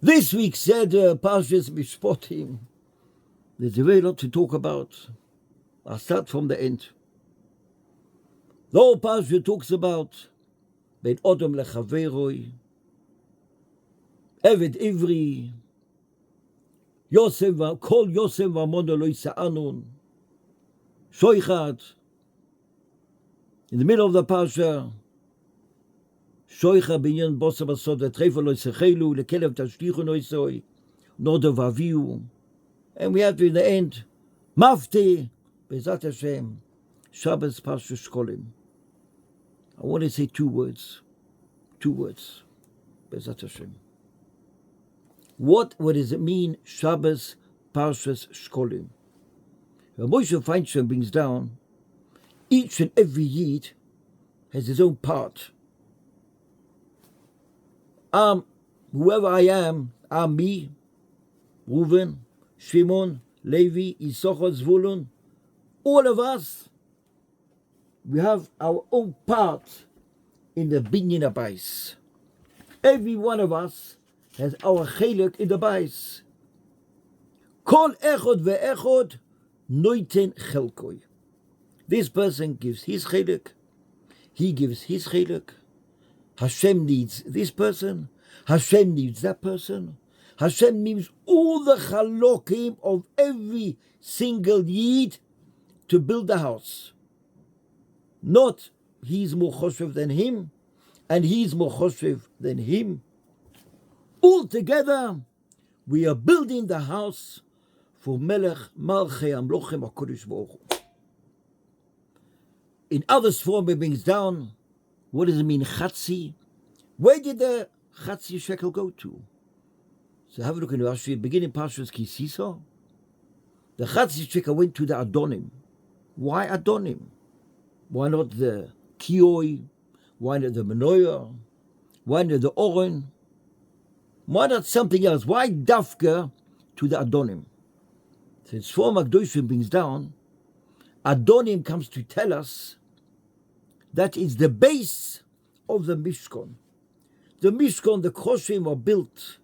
This week said Parshas Mishpatim. There's a very lot to talk about. I'll start from the end. The whole Parsha talks about Ben Odom lechaveroi, Eved Ivri, Yosef Kol Yosef Vamono lo Yisa'anun, Shoichat. In the middle of the Parsha, Shoichat binyan bosa basod v'trefa lo Yisachelu lekelev tashlichu no Yisoi, Noda vaviu. And we have to, in the end, Mafte Bezat Hashem, Shabbos Parsha Shkolim. I want to say two words, Bezat Hashem. What does it mean, Shabbos Parshas Shkolim? Moshe Feinstein brings down, each and every Yid has his own part. Whoever I am, I'm me, Reuven, Shimon, Levi, Issachar, Zvulun, all of us, we have our own part in the binyan abayis. Every one of us has our chelek in the bayis. Kol echod ve'echod noiten chelkoi. This person gives his chelek, he gives his chelek. Hashem needs this person, Hashem needs that person. Hashem needs all the chalokim of every single yid to build the house. Not he's more choshev than him, and he's more choshev than him. All together, we are building the house for Melech Malchei Amlochem HaKadosh Baruch Hu. In other form, it brings down, what does it mean, Chatzi? Where did the Chatzi shekel go to? So have a look in Rashi, beginning Parshas Kisisa. The Chatzi shekel went to the Adonim. Why Adonim? Why not the Kioi? Why not the Menoya? Why not the Oren? Why not something else? Why Dafka to the Adonim? Since Sfor Magdoshim brings down, Adonim comes to tell us that is the base of the Mishkan. The Mishkan, the Koshim are built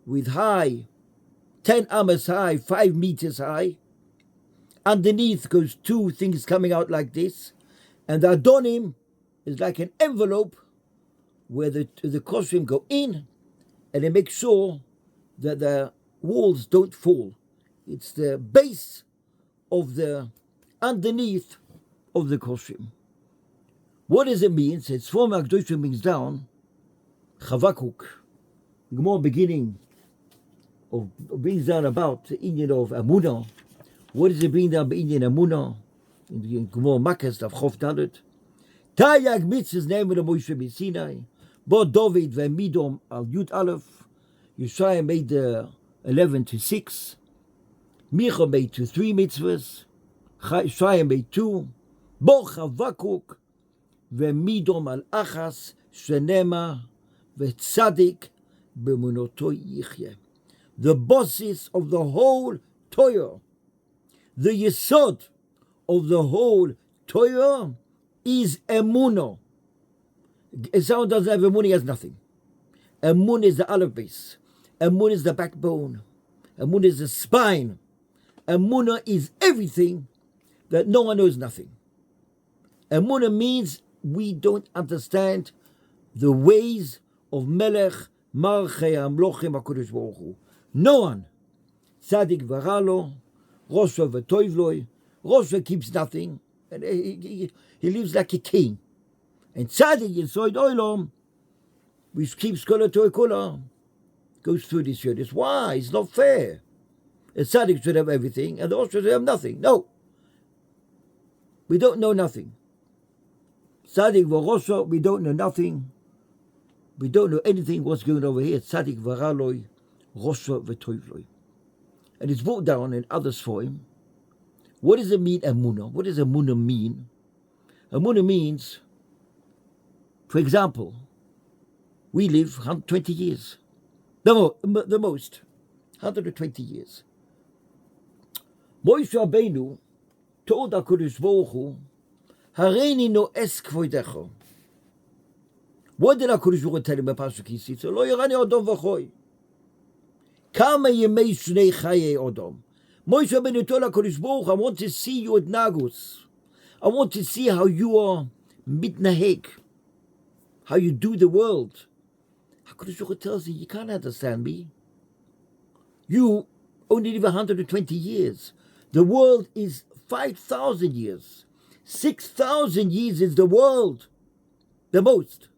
with high, 10 amas high, 5 meters high. Underneath goes two things coming out like this. And the Adonim is like an envelope where the Koshim go in and they make sure that the walls don't fall. It's the base of the underneath of the Koshim. What does it mean? So it's from Akdoshim brings down Chavakuk, the more beginning of brings down about the Indian of Amunah. What does it bring down by Indian Amunah? In the Gemara Makkos of Chof Dalet. Tayag mitzvah's name of the Moshe Sinai. Bo David ve'Midom al Yud Aleph. Yeshaya made 11 to 6. Micha made to 3 mitzvahs. Yeshaya made 2. Bo Chavakuk ve'Midom al Achas Shenema ve'Tzadik b'Emunoto Yichye. The bosses of the whole Torah, the Yesod of the whole Torah is Emunah. If someone doesn't have Emunah, he has nothing. Emunah is the Aleph base. Emunah is the backbone. Emunah is the spine. Emunah is everything that no one knows nothing. Emunah means we don't understand the ways of Melech Malchei Amlochem HaKadosh Baruch Hu. No one. Tzadik Varalo, Rosha V'Toivloi. Rosha keeps nothing, and he lives like a king. And Tzadik Yisoid Oilom, which keeps Kola Toi Kola, goes through this year. This why it's not fair. A Tzadik should have everything, and the Rosha should have nothing. No, we don't know nothing. Tzadik V'Rosha, we don't know nothing. We don't know anything what's going on over here. Tzadik Varaloi, Rosha V'Toivloi. And it's brought down in others for him. What does it mean, Emunah? What does Emunah mean? Emunah means, for example, we live 120 years. The most, 120 years. Moshe Rabbeinu told HaKadosh Baruch Hu, Hareini no es kvoidecho. What did HaKadosh Baruch Hu tell him about Parshas Kisisa? Lo yarani odom v'choi. Kama yemei shnei chaye odom. Moshe Rabbeinu told HaKadosh Baruch Hu, I want to see you at Nagus. I want to see how you are mitnaheg, how you do the world. HaKadosh Baruch Hu tells you can't understand me. You only live 120 years. The world is 5,000 years. 6,000 years is the world. The most.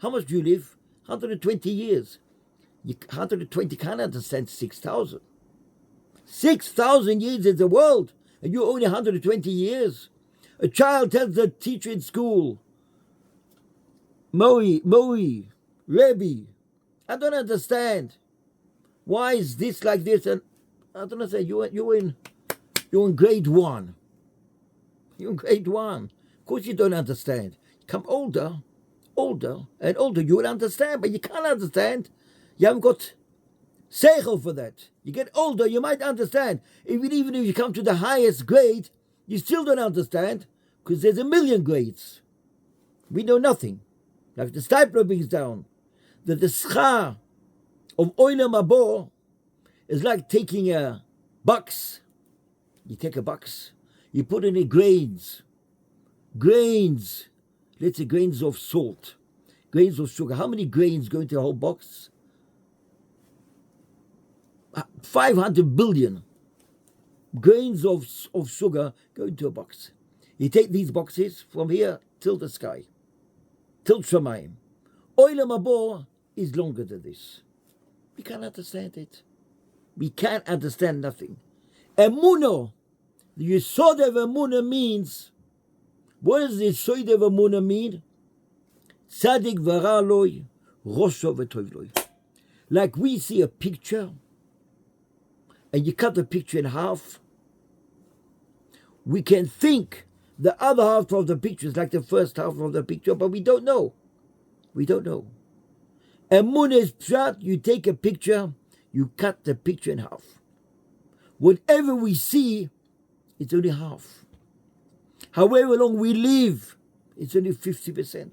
How much do you live? 120 years. 120 can't understand 6,000. 6,000 years is the world, and you're only 120 years. A child tells the teacher in school, Moe, Rebbe, I don't understand. Why is this like this? And I don't understand. You're in grade 1. You're in grade 1. Of course you don't understand. Come older, and older, you will understand, but you can't understand. You haven't got seichel for that. You get older, you might understand. Even if you come to the highest grade, you still don't understand, because there's a million grades. We know nothing. Like the Stipler brings down, that the schar of Olam Haba is like taking a box. You take a box, you put in it grains, let's say grains of salt, grains of sugar. How many grains go into a whole box? 500 billion grains of sugar go into a box. You take these boxes from here till the sky, till Shamayim. Olam Haba is longer than this. We can't understand it. We can't understand nothing. Emunah, the Yesod of Emunah means, what does the Yesod of Emunah mean? Tzadik v'ra loy, rosho v'tov loy. Like we see a picture, and you cut the picture in half, we can think the other half of the picture is like the first half of the picture, but we don't know. We don't know. Emunah is pshat, you take a picture, you cut the picture in half. Whatever we see, it's only half. However long we live, it's only 50%.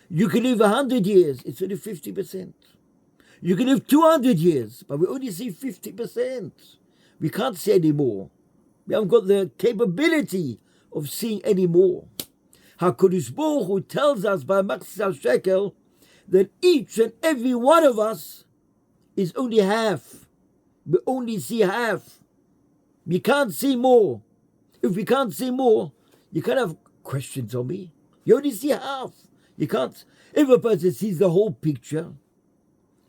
You can live 100 years, it's only 50%. You can live 200 years, but we only see 50%. We can't see any more. We haven't got the capability of seeing any more. HaKadosh Baruch Hu tells us by Machzor Shekel that each and every one of us is only half. We only see half. We can't see more. If we can't see more, you can't have questions on me. You only see half. You can't. If a person sees the whole picture,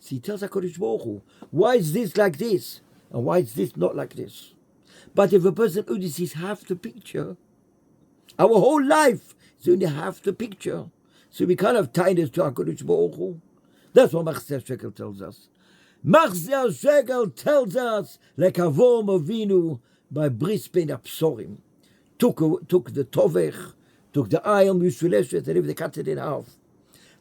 see, he tells HaKadosh Baruch Hu, why is this like this? And why is this not like this? But if a person only sees half the picture, our whole life is only half the picture. So we can't have tightness to HaKadosh Baruch Hu. That's what Machzor Shekel tells us. Machzor Shekel tells us, like Avraham Avinu by Bris Ben Absorim, took the tovech, took the iron Yishuleshet, and if they cut it in half.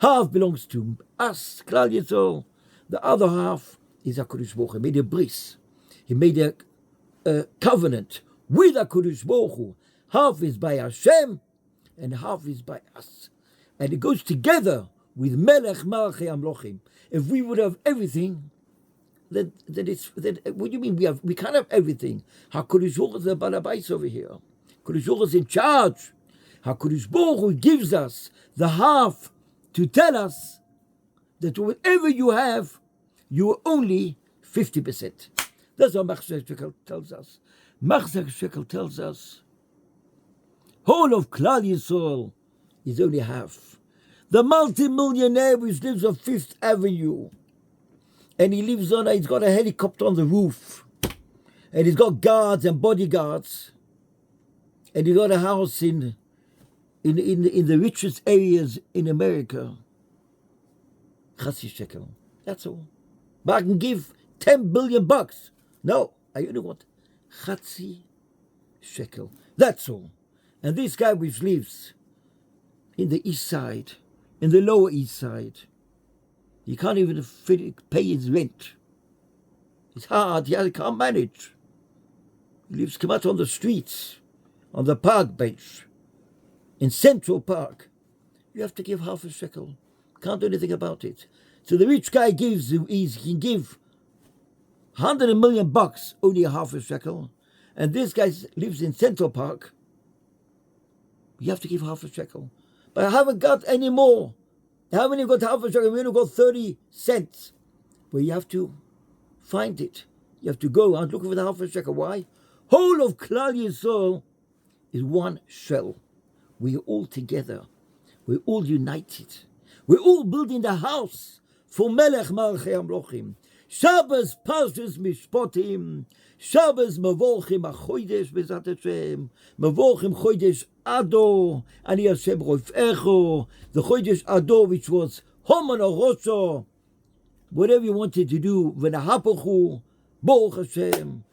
Half belongs to us, Klal Yisrael. The other half is HaKadosh Baruch Hu. He made a bris. He made a covenant with HaKadosh Baruch Hu. Half is by Hashem, and half is by us. And it goes together with Melech Malchei Amlochim. If we would have everything, then what do you mean we can't have everything? HaKadosh Baruch Hu is the Balabais over here. HaKadosh Baruch Hu is in charge. HaKadosh Baruch Hu gives us the half to tell us that whatever you have, you are only 50%. That's what Machzor Shekel tells us. Machzor Shekel tells us, whole of Klal Yisrael is only half. The multi-millionaire which lives on 5th Avenue, and he's got a helicopter on the roof, and he's got guards and bodyguards, and he's got a house in the richest areas in America. Chatzi shekel. That's all. But I can give $10 billion. No, I only want Chatzi shekel. That's all. And this guy which lives in the east side, in the lower east side, he can't even pay his rent. It's hard. He can't manage. He lives come out on the streets, on the park bench, in Central Park. You have to give half a shekel. Can't do anything about it. So the rich guy he can give $100 million, only half a shekel, and this guy lives in Central Park, you have to give half a shekel. But I haven't got any more. I haven't even got half a shekel. We only got 30 cents. But you have to find it. You have to go and look for the half a shekel. Why? Whole of Klal Yisrael is one shell. We're all together. We're all united. We're all building the house for Melech Malchei Amlochim. Shabbos Parshas Mishpatim. Shabbos Mevorchim HaChodesh B'ezrat Hashem. Mevorchim Chodesh Ador. Ani Hashem Rofecho. The Chodesh Ador, which was Homan Orosho. Whatever you wanted to do, V'nahapachu. Baruch Hashem.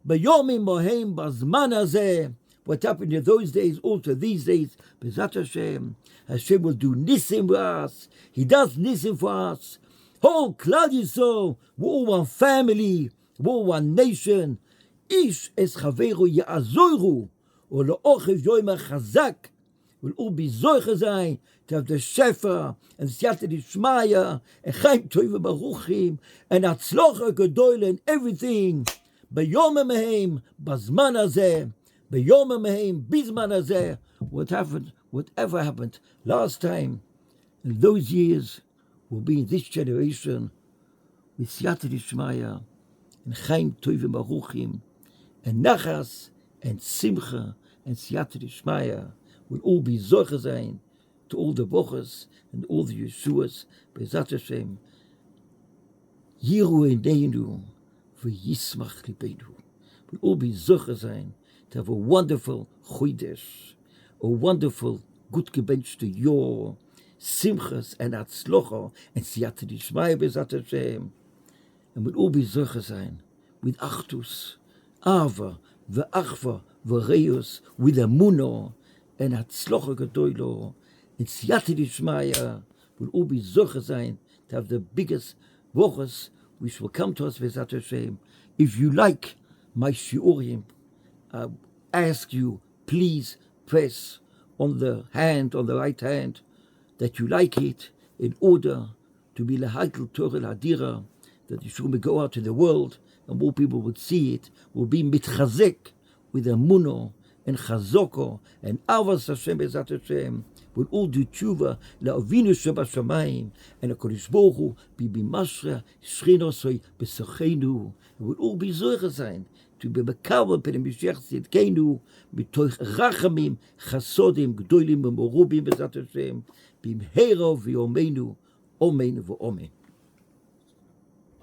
B'yomim Mohem B'zman Hazeh. What happened in those days, also these days, B'ezrat Hashem. Hashem will do Nisim for us. He does Nisim for us. Whole Klal Yisrael, we're all one family, we're all one nation. Ish es chaveru ya'azoru, or le'ochev yoyma chazak. We'll all be zoiche sein, to have the Shefa, and Siyata D'Shmaya, and Chaim Tov Baruchim, and Atzlocha Gedoyle, and everything. B'yom mehem, b'zman hazeh, b'yom mehem, b'zman hazeh. Whatever happened last time, in those years, will be in this generation with Siyata D'Shmaya and Chaim Tov Baruchim and Nachas and Simcha and Siyata D'Shmaya will all be Zoche sein to all the Bochas and all the Yeshuas B'ezrat Hashem. Yiru Eineinu v'yismach libeinu will all be Zoche sein to have a wonderful Chodesh, a wonderful good gebenchte Yor, Simchas and Atzlocha and Siyata D'Shmaya B'ezrat Hashem, and we'll all be Zoche sein with Achdus, Ava, V'achva, V'reus, with Amuno and Atzlocha Gedoylo and Siyata D'Shmaya. We'll all be Zoche sein to have the biggest Vochas which will come to us B'ezrat Hashem. If you like my shiurim, I ask you, please press on the right hand, that you like it, in order to be Lahaitel Torah Hadira, that the Shurim will go out to the world and more people would see it, will be mitchazek with Amuno and Chazoko and Avas Hashem B'ezrat Hashem. We'll all do tshuva la'avinu shebashamayim, and HaKadosh Baruch Hu be b'mashra shchinosoi b'sochenu. We'll all be zoche sein to be mekabel b'nei Mashiach tzidkenu mitoich rachamim chasodim gdolim v'morubim B'ezrat Hashem b'mheira v'yomenu omen v'omen.